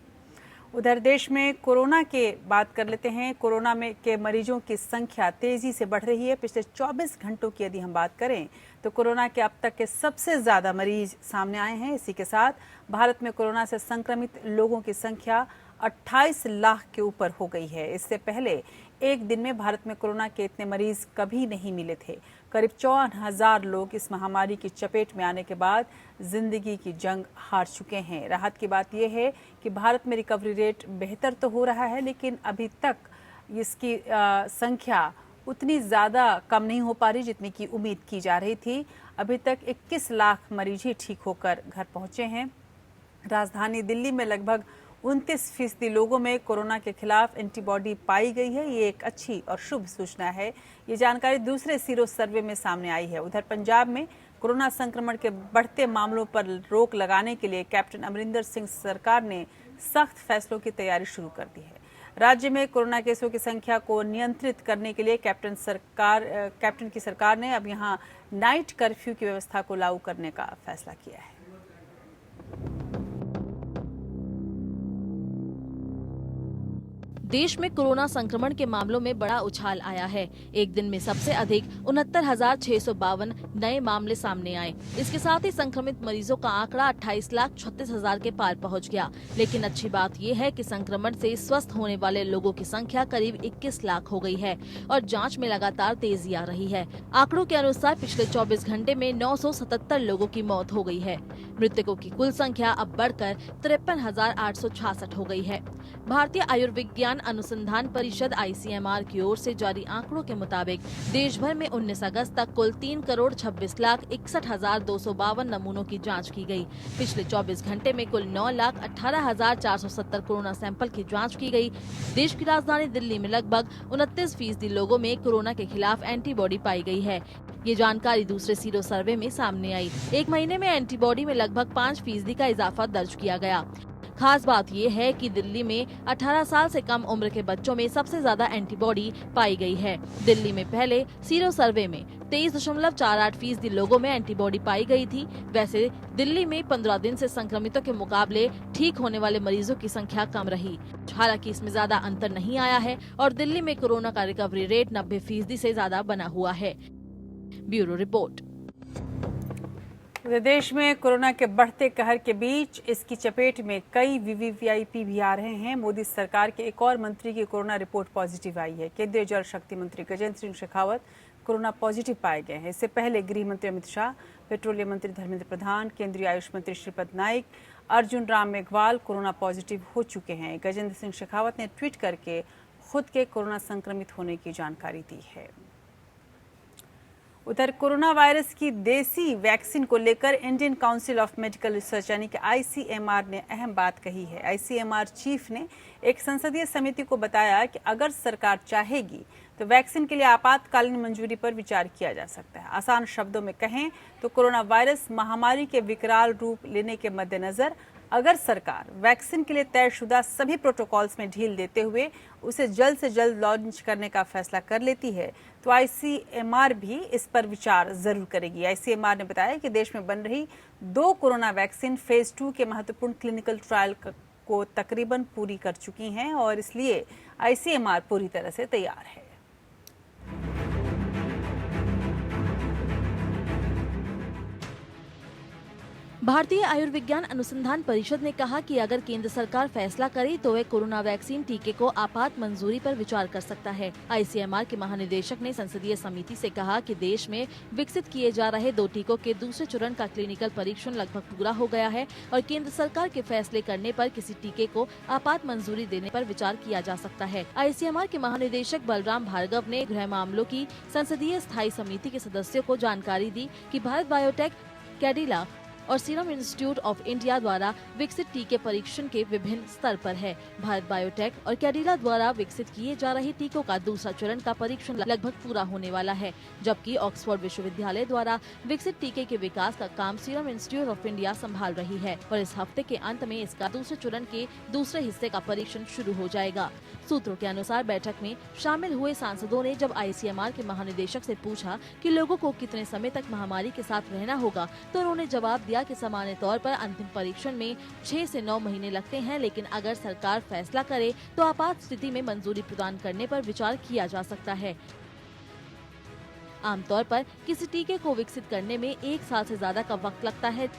उधर देश में कोरोना के बात कर लेते हैं। कोरोना में के मरीजों की संख्या तेजी से बढ़ रही है। पिछले 24 घंटों की यदि हम बात करें तो कोरोना के अब तक के सबसे ज़्यादा मरीज सामने आए हैं। इसी के साथ भारत में कोरोना से संक्रमित लोगों की संख्या 28 लाख के ऊपर हो गई है। इससे पहले एक दिन में भारत में कोरोना के इतने मरीज कभी नहीं मिले थे। करीब 54,000 लोग इस महामारी की चपेट में आने के बाद जिंदगी की जंग हार चुके हैं। राहत की बात यह है कि भारत में रिकवरी रेट बेहतर तो हो रहा है, लेकिन अभी तक इसकी संख्या उतनी ज़्यादा कम नहीं हो पा रही जितनी की उम्मीद की जा रही थी। अभी तक 21 लाख मरीज ही ठीक होकर घर पहुंचे हैं। राजधानी दिल्ली में लगभग 29% लोगों में कोरोना के खिलाफ एंटीबॉडी पाई गई है। ये एक अच्छी और शुभ सूचना है। ये जानकारी दूसरे सीरो सर्वे में सामने आई है। उधर पंजाब में कोरोना संक्रमण के बढ़ते मामलों पर रोक लगाने के लिए कैप्टन अमरिंदर सिंह सरकार ने सख्त फैसलों की तैयारी शुरू कर दी है। राज्य में कोरोना केसों की संख्या को नियंत्रित करने के लिए कैप्टन की सरकार ने अब यहां नाइट कर्फ्यू की व्यवस्था को लागू करने का फैसला किया है। देश में कोरोना संक्रमण के मामलों में बड़ा उछाल आया है। एक दिन में सबसे अधिक 69,652 नए मामले सामने आए। इसके साथ ही संक्रमित मरीजों का आंकड़ा 28,36,000 के पार पहुंच गया। लेकिन अच्छी बात यह है कि संक्रमण से स्वस्थ होने वाले लोगों की संख्या करीब 21 लाख हो गई है और जांच में लगातार तेजी आ रही है। आंकड़ों के अनुसार पिछले 24 घंटे में 977 लोगों की मौत हो गई है। मृतकों की कुल संख्या अब बढ़कर 53,866 हो गई है। भारतीय आयुर्विज्ञान अनुसंधान परिषद ICMR की ओर से जारी आंकड़ों के मुताबिक देश भर में 19 अगस्त तक कुल 3,26,61,252 नमूनों की जांच की गई। पिछले 24 घंटे में कुल 9,18,470 कोरोना सैंपल की जांच की गई। देश की राजधानी दिल्ली में लगभग 29% लोगों में कोरोना के खिलाफ एंटीबॉडी पाई गई है। ये जानकारी दूसरे सीरो सर्वे में सामने आई। एक महीने में एंटीबॉडी में लगभग 5% का इजाफा दर्ज किया गया। खास बात ये है कि दिल्ली में 18 साल से कम उम्र के बच्चों में सबसे ज्यादा एंटीबॉडी पाई गई है। दिल्ली में पहले सीरो सर्वे में 23.48% लोगों में एंटीबॉडी पाई गई थी। वैसे दिल्ली में 15 दिन से संक्रमितों के मुकाबले ठीक होने वाले मरीजों की संख्या कम रही। हालांकि इसमें ज्यादा अंतर नहीं आया है और दिल्ली में कोरोना का रिकवरी रेट 90% से ज्यादा बना हुआ है। Bureau report. देश में कोरोना के बढ़ते कहर के बीच इसकी चपेट में कई VVIP भी आ रहे हैं। मोदी सरकार के एक और मंत्री की कोरोना रिपोर्ट पॉजिटिव आई है। केंद्रीय जल शक्ति मंत्री गजेंद्र सिंह शेखावत कोरोना पॉजिटिव पाए गए हैं। इससे पहले गृह मंत्री अमित शाह, पेट्रोलियम मंत्री धर्मेंद्र प्रधान, केंद्रीय आयुष मंत्री श्रीपद नाइक, अर्जुन राम मेघवाल कोरोना पॉजिटिव हो चुके हैं। गजेंद्र सिंह शेखावत ने ट्वीट करके खुद के कोरोना संक्रमित होने की जानकारी दी है। उधर कोरोना वायरस की देसी वैक्सीन को लेकर Indian council of medical research यानी कि ICMR ने अहम बात कही है। ICMR चीफ ने एक संसदीय समिति को बताया कि अगर सरकार चाहेगी तो वैक्सीन के लिए आपातकालीन मंजूरी पर विचार किया जा सकता है। आसान शब्दों में कहें तो कोरोना वायरस महामारी के विकराल रूप लेने के मद्देनजर अगर सरकार वैक्सीन के लिए तयशुदा सभी प्रोटोकॉल्स में ढील देते हुए उसे जल्द से जल्द लॉन्च करने का फैसला कर लेती है तो ICMR भी इस पर विचार जरूर करेगी। ICMR ने बताया कि देश में बन रही 2 कोरोना वैक्सीन फेज 2 के महत्वपूर्ण क्लिनिकल ट्रायल को तकरीबन पूरी कर चुकी हैं और इसलिए ICMR पूरी तरह से तैयार है। भारतीय आयुर्विज्ञान अनुसंधान परिषद ने कहा कि अगर केंद्र सरकार फैसला करे तो वह कोरोना वैक्सीन टीके को आपात मंजूरी पर विचार कर सकता है। ICMR के महानिदेशक ने संसदीय समिति से कहा कि देश में विकसित किए जा रहे 2 टीकों के दूसरे चरण का क्लिनिकल परीक्षण लगभग पूरा हो गया है और केंद्र सरकार के फैसले करने पर किसी टीके को आपात मंजूरी देने पर विचार किया जा सकता है। ICMR के महानिदेशक बलराम भार्गव ने गृह मामलों की संसदीय स्थायी समिति के सदस्यों को जानकारी दी कि भारत बायोटेक, कैडिला और सीरम इंस्टीट्यूट ऑफ इंडिया द्वारा विकसित टीके परीक्षण के विभिन्न स्तर पर है। भारत बायोटेक और कैडिला द्वारा विकसित किए जा रहे टीकों का दूसरा चरण का परीक्षण लगभग पूरा होने वाला है, जबकि ऑक्सफोर्ड विश्वविद्यालय द्वारा विकसित टीके के विकास का काम सीरम इंस्टीट्यूट ऑफ इंडिया संभाल रही है और इस हफ्ते के अंत में इसका दूसरे चरण के दूसरे हिस्से का परीक्षण शुरू हो जाएगा। सूत्रों के अनुसार बैठक में शामिल हुए सांसदों ने जब ICMR के महानिदेशक से पूछा कि लोगों को कितने समय तक महामारी के साथ रहना होगा तो उन्होंने जवाब दिया कि सामान्य तौर पर अंतिम परीक्षण में 6 से 9 महीने लगते हैं, लेकिन अगर सरकार फैसला करे तो आपात स्थिति में मंजूरी प्रदान करने पर विचार किया जा सकता है। आमतौर पर किसी टीके को विकसित करने में 1 साल से ज्यादा का वक्त लगता है,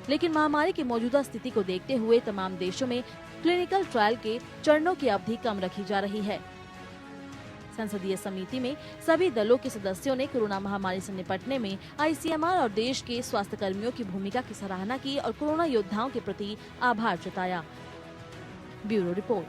लेकिन महामारी की मौजूदा स्थिति को देखते हुए तमाम देशों में क्लिनिकल ट्रायल के चरणों की अवधि कम रखी जा रही है। संसदीय समिति में सभी दलों के सदस्यों ने कोरोना महामारी से निपटने में ICMR और देश के स्वास्थ्य कर्मियों की भूमिका की सराहना की और कोरोना योद्धाओं के प्रति आभार जताया। Bureau report.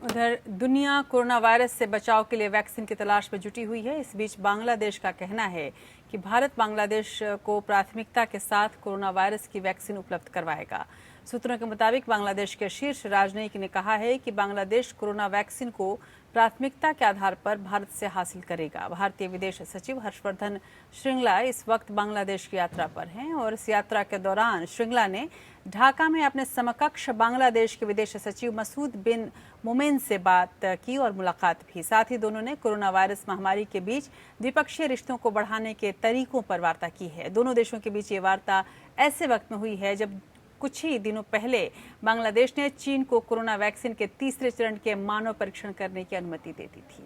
उधर दुनिया कोरोना वायरस से बचाव के लिए वैक्सीन की तलाश में जुटी हुई है। इस बीच बांग्लादेश का कहना है कि भारत बांग्लादेश को प्राथमिकता के साथ कोरोना वायरस की वैक्सीन उपलब्ध करवाएगा। सूत्रों के मुताबिक बांग्लादेश के शीर्ष राजनयिक ने कहा है कि बांग्लादेश कोरोना वैक्सीन को प्राथमिकता के आधार पर भारत से हासिल करेगा। भारतीय विदेश सचिव हर्षवर्धन श्रृंगला इस वक्त बांग्लादेश की यात्रा पर हैं और इस यात्रा के दौरान श्रृंगला ने ढाका में अपने समकक्ष बांग्लादेश के विदेश सचिव मसूद बिन मोमेन से बात की और मुलाकात भी। साथ ही दोनों ने कोरोना वायरस महामारी के बीच द्विपक्षीय रिश्तों को बढ़ाने के तरीकों पर वार्ता की है। दोनों देशों के बीच ये वार्ता ऐसे वक्त में हुई है जब कुछ ही दिनों पहले बांग्लादेश ने चीन को कोरोना वैक्सीन के तीसरे चरण के मानव परीक्षण करने की अनुमति दे दी थी।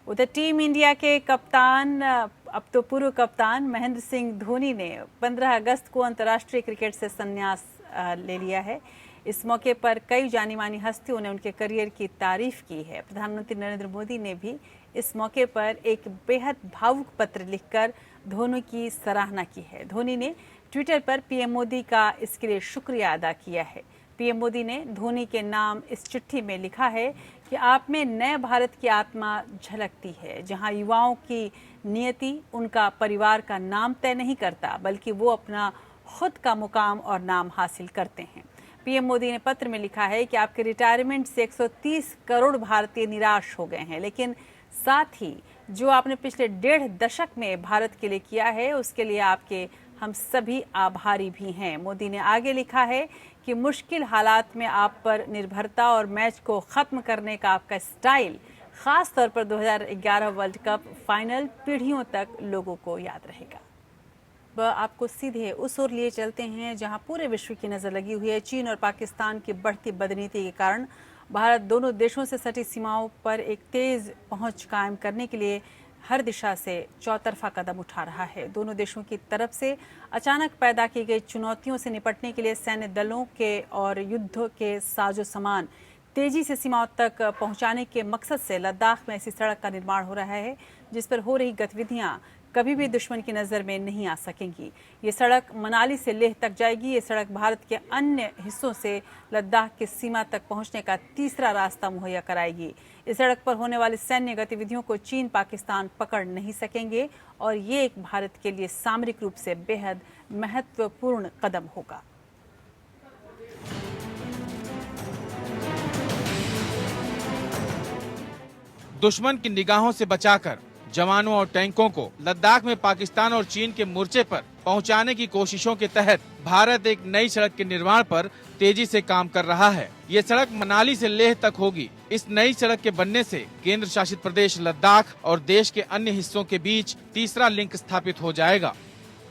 उधर टीम इंडिया के कप्तान अब तो पूर्व कप्तान महेंद्र सिंह धोनी ने 15 अगस्त को अंतर्राष्ट्रीय क्रिकेट से संन्यास ले लिया है। इस मौके पर कई जानी मानी हस्तियों ने उनके करियर की तारीफ की है। प्रधानमंत्री नरेंद्र मोदी ने भी इस मौके पर एक बेहद भावुक पत्र लिखकर धोनी की सराहना की है। धोनी ने ट्विटर पर पीएम मोदी का इसके लिए शुक्रिया अदा किया है। पीएम मोदी ने धोनी के नाम इस चिट्ठी में लिखा है कि आप में नए भारत की आत्मा झलकती है, जहां युवाओं की नियति उनका परिवार का नाम तय नहीं करता, बल्कि वो अपना खुद का मुकाम और नाम हासिल करते हैं। पीएम मोदी ने पत्र में लिखा है कि आपके रिटायरमेंट से 130 करोड़ भारतीय निराश हो गए हैं, लेकिन साथ ही जो आपने पिछले 1.5 दशक में भारत के लिए किया है, उसके लिए आपके हम सभी आभारी भी हैं। मोदी ने आगे लिखा है कि मुश्किल हालात में आप पर निर्भरता और मैच को खत्म करने का आपका स्टाइल, खास तौर पर 2011 वर्ल्ड कप फाइनल पीढ़ियों तक लोगों को याद रहेगा। आपको सीधे उस ओर लिए चलते हैं जहां पूरे विश्व की नजर लगी हुई है। चीन और पाकिस्तान की बढ़ती बदनीति के कारण भारत दोनों देशों से सटी सीमाओं पर एक तेज पहुंच कायम करने के लिए हर दिशा से चौतरफा कदम उठा रहा है। दोनों देशों की तरफ से अचानक पैदा की गई चुनौतियों से निपटने के लिए सैन्य दलों के और युद्ध के साजो सामान तेजी से सीमाओं तक पहुंचाने के मकसद से लद्दाख में ऐसी सड़क का निर्माण हो रहा है जिस पर हो रही गतिविधियां कभी भी दुश्मन की नज़र में नहीं आ सकेंगी। ये सड़क मनाली से लेह तक जाएगी। ये सड़क भारत के अन्य हिस्सों से लद्दाख की सीमा तक पहुंचने का तीसरा रास्ता मुहैया कराएगी। इस सड़क पर होने वाली सैन्य गतिविधियों को चीन पाकिस्तान पकड़ नहीं सकेंगे और ये एक भारत के लिए सामरिक रूप से बेहद महत्वपूर्ण कदम होगा। दुश्मन की निगाहों से बचाकर जवानों और टैंकों को लद्दाख में पाकिस्तान और चीन के मोर्चे पर पहुंचाने की कोशिशों के तहत भारत एक नई सड़क के निर्माण पर तेजी से काम कर रहा है। ये सड़क मनाली से लेह तक होगी। इस नई सड़क के बनने से केंद्र शासित प्रदेश लद्दाख और देश के अन्य हिस्सों के बीच तीसरा लिंक स्थापित हो जाएगा।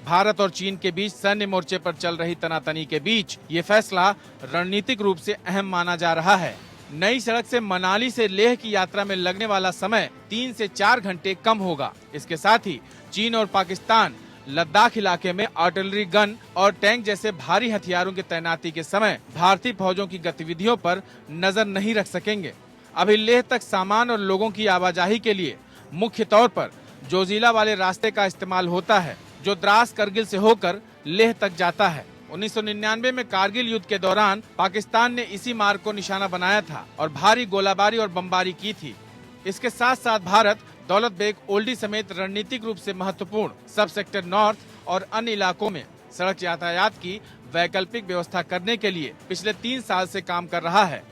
भारत और चीन के बीच सैन्य मोर्चे पर चल रही तनातनी के बीच ये फैसला रणनीतिक रूप से अहम माना जा रहा है। नई सड़क से मनाली से लेह की यात्रा में लगने वाला समय 3 से 4 घंटे कम होगा। इसके साथ ही चीन और पाकिस्तान लद्दाख इलाके में आर्टिलरी गन और टैंक जैसे भारी हथियारों की तैनाती के समय भारतीय फौजों की गतिविधियों पर नजर नहीं रख सकेंगे। अभी लेह तक सामान और लोगों की आवाजाही के लिए मुख्य तौर पर जोजिला वाले रास्ते का इस्तेमाल होता है, जो द्रास करगिल से होकर लेह तक जाता है। 1999 में कारगिल युद्ध के दौरान पाकिस्तान ने इसी मार्ग को निशाना बनाया था और भारी गोलाबारी और बमबारी की थी। इसके साथ साथ भारत दौलत बेग ओल्डी समेत रणनीतिक रूप से महत्वपूर्ण सब सेक्टर नॉर्थ और अन्य इलाकों में सड़क यातायात की वैकल्पिक व्यवस्था करने के लिए पिछले 3 साल से काम कर रहा है।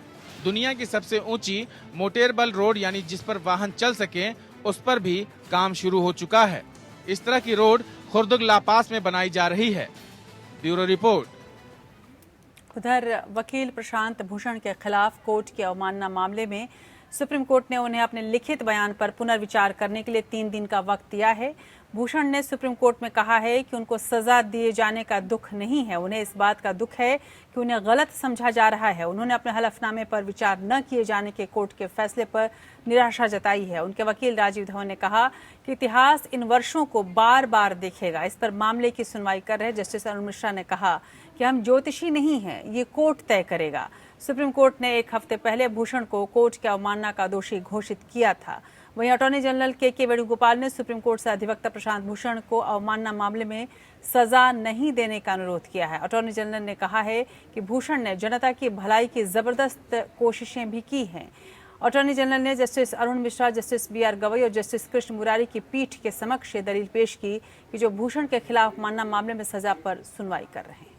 दुनिया की सबसे ऊंची मोटेरबल रोड यानी जिस पर वाहन चल सके, उस पर भी काम शुरू हो चुका है। इस तरह की रोड खुर्दुग लापास में बनाई जा रही है। Bureau report. उधर वकील प्रशांत भूषण के खिलाफ कोर्ट की अवमानना मामले में सुप्रीम कोर्ट ने उन्हें अपने लिखित बयान पर पुनर्विचार करने के लिए 3 दिन का वक्त दिया है। भूषण ने सुप्रीम कोर्ट में कहा है कि उनको सजा दिए जाने का दुख नहीं है, उन्हें इस बात का दुख है कि उन्हें गलत समझा जा रहा है। उन्होंने अपने हलफनामे पर विचार न किए जाने के कोर्ट के फैसले पर निराशा जताई है। उनके वकील राजीव धवन ने कहा कि इतिहास इन वर्षों को बार बार देखेगा। इस पर मामले की सुनवाई कर रहे जस्टिस अरुण मिश्रा ने कहा कि हम ज्योतिषी नहीं हैं, ये कोर्ट तय करेगा। सुप्रीम कोर्ट ने 1 हफ्ते पहले भूषण को कोर्ट की अवमानना का दोषी घोषित किया था। वहीं अटॉर्नी जनरल के वेणुगोपाल ने सुप्रीम कोर्ट से अधिवक्ता प्रशांत भूषण को अवमानना मामले में सजा नहीं देने का अनुरोध किया है। अटॉर्नी जनरल ने कहा है कि भूषण ने जनता की भलाई की जबरदस्त कोशिशें भी की हैं। अटॉर्नी जनरल ने justice Arun Mishra, justice BR Gavai और जस्टिस कृष्ण मुरारी की पीठ के समक्ष दलील पेश की कि जो भूषण के खिलाफ मानना मामले में सजा पर सुनवाई कर रहे हैं।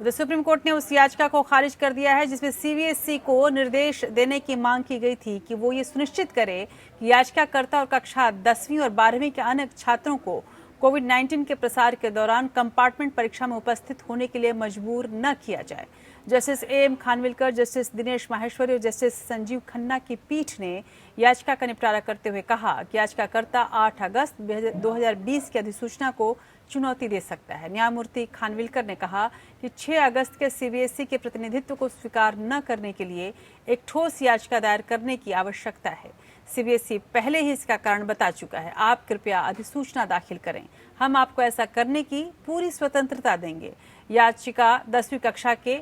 उधर सुप्रीम कोर्ट ने उस याचिका को खारिज कर दिया है जिसमें सीबीएसई को निर्देश देने की मांग की गई थी कि वो ये सुनिश्चित करे कि याचिकाकर्ता और कक्षा 10वीं और 12वीं के अन्य छात्रों को कोविड-19 के प्रसार के दौरान कंपार्टमेंट परीक्षा में उपस्थित होने के लिए मजबूर न किया जाए। Justice M Khanwilkar, justice Dinesh Maheshwari और जस्टिस संजीव खन्ना की पीठ ने याचिका का निपटारा करते हुए कहा कि याचिकाकर्ता 8 अगस्त 2020 की अधिसूचना को चुनौती दे सकता है। न्यायमूर्ति खानविलकर ने कहा कि 6 अगस्त के सीबीएसई के प्रतिनिधित्व को स्वीकार न करने के लिए एक ठोस याचिका दायर करने की आवश्यकता है। सीबीएसई पहले ही इसका कारण बता चुका है। आप कृपया अधिसूचना दाखिल करें, हम आपको ऐसा करने की पूरी स्वतंत्रता देंगे। याचिका 10वीं कक्षा के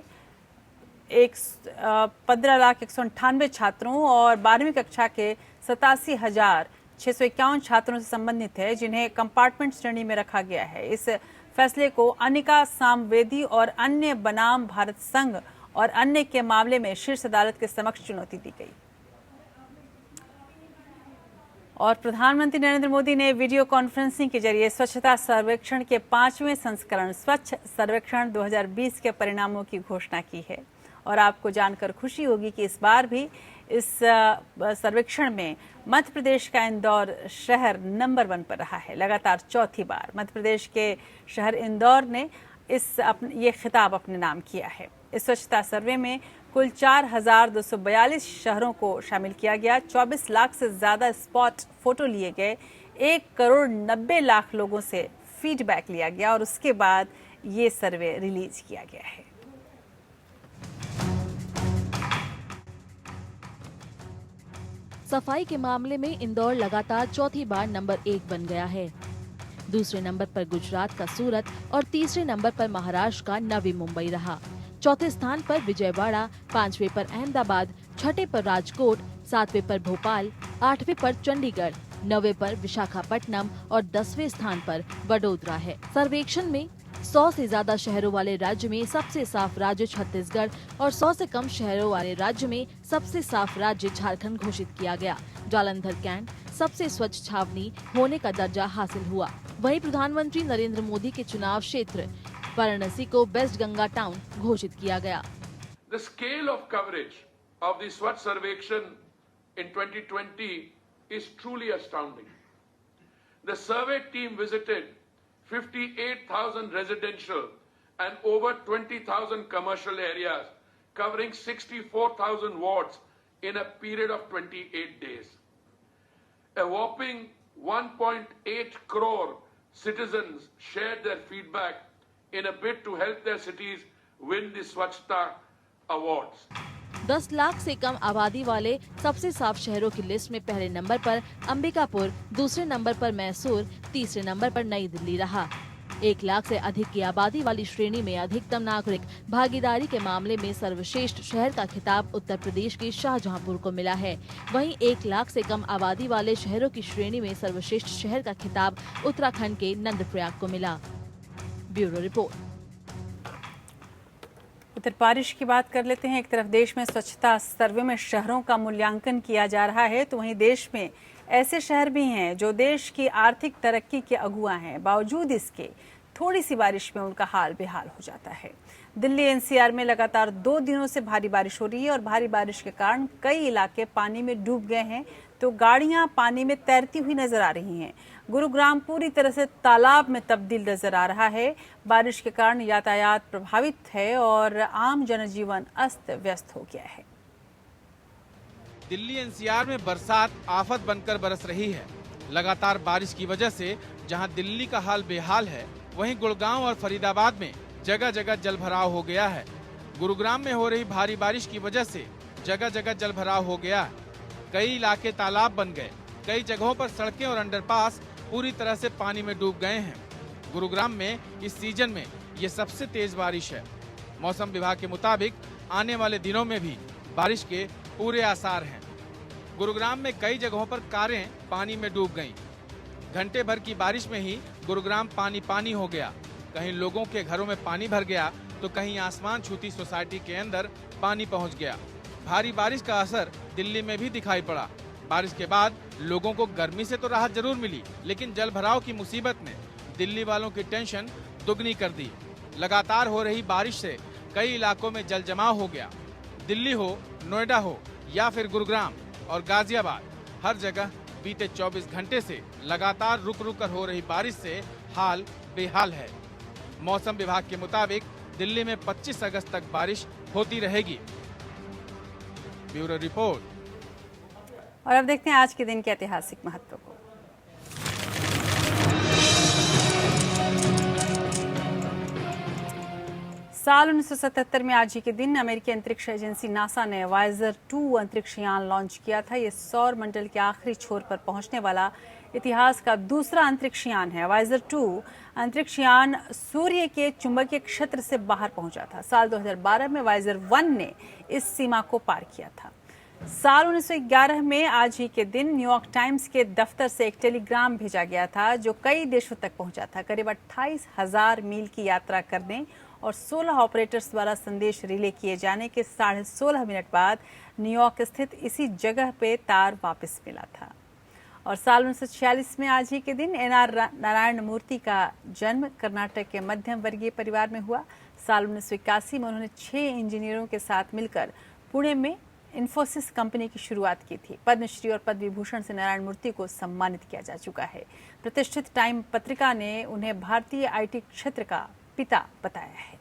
15,198 छात्रों और 12वीं कक्षा के 87,651 छात्रों से संबंधित है जिन्हें कंपार्टमेंट श्रेणी में रखा गया है। इस फैसले को अनिका सामवेदी और अन्य बनाम भारत संघ और अन्य के मामले में शीर्ष अदालत के समक्ष चुनौती दी गई। और प्रधानमंत्री नरेंद्र मोदी ने वीडियो कॉन्फ्रेंसिंग के जरिए स्वच्छता सर्वेक्षण के 5वें संस्करण स्वच्छ सर्वेक्षण 2020 के परिणामों की घोषणा की है। और आपको जानकर खुशी होगी कि इस बार भी इस सर्वेक्षण में मध्य प्रदेश का इंदौर शहर नंबर 1 पर रहा है। लगातार चौथी बार मध्य प्रदेश के शहर इंदौर ने ये खिताब अपने नाम किया है। इस स्वच्छता सर्वे में कुल 4,242 शहरों को शामिल किया गया। 24 लाख से ज्यादा स्पॉट फोटो लिए गए। 1,90,00,000 लोगों से फीडबैक लिया गया और उसके बाद ये सर्वे रिलीज किया गया है। सफाई के मामले में इंदौर लगातार चौथी बार नंबर 1 बन गया है। दूसरे नंबर पर गुजरात का सूरत और तीसरे नंबर पर महाराष्ट्र का नवी मुंबई रहा। चौथे स्थान पर विजयवाड़ा, 5वें पर अहमदाबाद, 6ठे पर राजकोट, 7वें पर भोपाल, 8वें पर चंडीगढ़, 9वें पर विशाखापट्टनम और 10वें स्थान पर वडोदरा है। सर्वेक्षण में 100 से ज्यादा शहरों वाले राज्य में सबसे साफ राज्य छत्तीसगढ़ और 100 से कम शहरों वाले राज्य में सबसे साफ राज्य झारखंड घोषित किया गया। जालंधर कैंट सबसे स्वच्छ छावनी होने का दर्जा हासिल हुआ। वहीं प्रधानमंत्री नरेंद्र मोदी के चुनाव क्षेत्र वाराणसी को बेस्ट गंगा टाउन घोषित किया गया। The scale of coverage of the Swachh Sarvekshan in 2020 is truly astounding. The survey team visited 58,000 residential and over 20,000 commercial areas, covering 64,000 wards in a period of 28 days. A whopping 1.8 crore citizens shared their feedback in a bid to help their cities win the Swachhta Awards. 10 lakh से कम आबादी वाले सबसे साफ शहरों की list में पहले number पर अंबिकापुर, दूसरे नंबर पर मैसूर, तीसरे नंबर पर नई दिल्ली रहा। 1 लाख से अधिक की आबादी वाली श्रेणी में अधिकतम नागरिक भागीदारी के मामले में सर्वश्रेष्ठ शहर का खिताब उत्तर प्रदेश के शाहजहांपुर को मिला है। वहीं 1 लाख से कम आबादी वाले शहरों की श्रेणी में सर्वश्रेष्ठ शहर का खिताब उत्तराखंड के नंदप्रयाग को मिला। Bureau report. उधर बारिश की बात कर लेते हैं। एक तरफ देश में स्वच्छता सर्वे में शहरों का मूल्यांकन किया जा रहा है, तो वहीं देश में ऐसे शहर भी हैं जो देश की आर्थिक तरक्की के अगुआ हैं। बावजूद इसके थोड़ी सी बारिश में उनका हाल बेहाल हो जाता है। दिल्ली एनसीआर में लगातार 2 दिनों से भारी बारिश हो रही है और भारी बारिश के कारण कई इलाके पानी में डूब गए हैं, तो गाड़ियां पानी में तैरती हुई नजर आ रही हैं। गुरुग्राम पूरी तरह से तालाब में तब्दील नजर आ रहा है। बारिश के कारण यातायात प्रभावित है और आम जनजीवन अस्त व्यस्त हो गया है। दिल्ली एनसीआर में बरसात आफत बनकर बरस रही है। लगातार बारिश की वजह से जहां दिल्ली का हाल बेहाल है, वहीं गुड़गांव और फरीदाबाद में जगह जगह जलभराव हो गया है। गुरुग्राम में हो रही भारी बारिश की वजह से जगह जगह जलभराव हो गया है। कई इलाके तालाब बन गए। कई जगहों पर सड़कें और अंडरपास पूरी तरह से पानी में डूब गए हैं। गुरुग्राम में इस सीजन में ये सबसे तेज बारिश है। मौसम विभाग के मुताबिक आने वाले दिनों में भी बारिश के पूरे आसार हैं। गुरुग्राम में कई जगहों पर कारें पानी में डूब गईं। घंटे भर की बारिश में ही गुरुग्राम पानी पानी हो गया। कहीं लोगों के घरों में पानी भर गया, तो कहीं आसमान छूती सोसाइटी के अंदर पानी पहुंच गया। भारी बारिश का असर दिल्ली में भी दिखाई पड़ा। बारिश के बाद लोगों को गर्मी से तो राहत जरूर मिली, लेकिन जलभराव की मुसीबत ने दिल्ली वालों की टेंशन दुगनी कर दी। लगातार हो रही बारिश से कई इलाकों में जल जमाव हो गया। दिल्ली हो, नोएडा हो या फिर गुरुग्राम और गाजियाबाद, हर जगह बीते 24 घंटे से लगातार रुक रुक कर हो रही बारिश से हाल बेहाल है। मौसम विभाग के मुताबिक दिल्ली में 25 अगस्त तक बारिश होती रहेगी। Bureau report. और अब देखते हैं आज के दिन के ऐतिहासिक महत्व को। साल 1977 में आज ही के दिन अमेरिकी अंतरिक्ष एजेंसी नासा ने वायेजर 2 अंतरिक्ष यान लॉन्च किया था। ये सौर मंडल के आखिरी छोर पर पहुंचने वाला इतिहास का दूसरा अंतरिक्ष यान है। वायेजर 2 अंतरिक्ष यान सूर्य के चुंबकीय क्षेत्र से बाहर पहुंचा था। साल 2012 में वायेजर 1 ने इस सीमा को पार किया था। साल 1911 में आज ही के दिन न्यूयॉर्क टाइम्स के दफ्तर से एक टेलीग्राम भेजा गया था जो कई देशों तक पहुंचा था। करीब 28,000 मील की यात्रा करने और 16 ऑपरेटर्स द्वारा संदेश रिले किए जाने के 16.5 मिनट बाद न्यूयॉर्क स्थित इसी जगह पे तार वापस मिला था। और साल 1946 में आज ही के दिन NR नारायण मूर्ति का जन्म कर्नाटक के मध्यम वर्गीय परिवार में हुआ। साल 1981 में उन्होंने 6 इंजीनियरों के साथ मिलकर पुणे में इन्फोसिस कंपनी की शुरुआत की थी। पद्मश्री और पद्म विभूषण से नारायण मूर्ति को सम्मानित किया जा चुका है। प्रतिष्ठित टाइम पत्रिका ने उन्हें भारतीय IT क्षेत्र का पिता बताया है।